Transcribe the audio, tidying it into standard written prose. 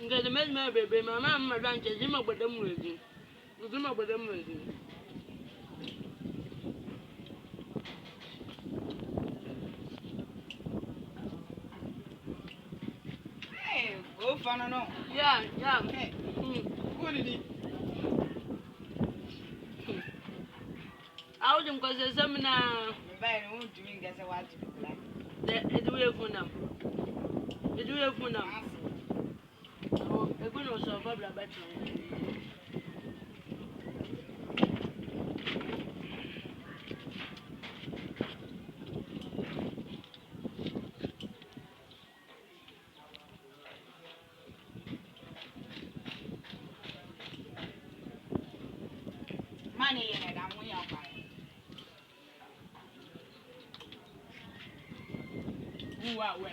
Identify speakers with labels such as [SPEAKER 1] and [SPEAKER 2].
[SPEAKER 1] Nga the man my baby, my mama ranch is him about them ready. With him about them ready.
[SPEAKER 2] Hey, go fun or no?
[SPEAKER 1] Yeah.
[SPEAKER 2] Hey, good it.
[SPEAKER 1] I wouldn't cause a seminar.
[SPEAKER 2] By won't doing as I want to be black.
[SPEAKER 1] The way for them. The way for them. Oh, a good or so, Barbara Battle.
[SPEAKER 2] Money in it, I'm way out by it. Who are we?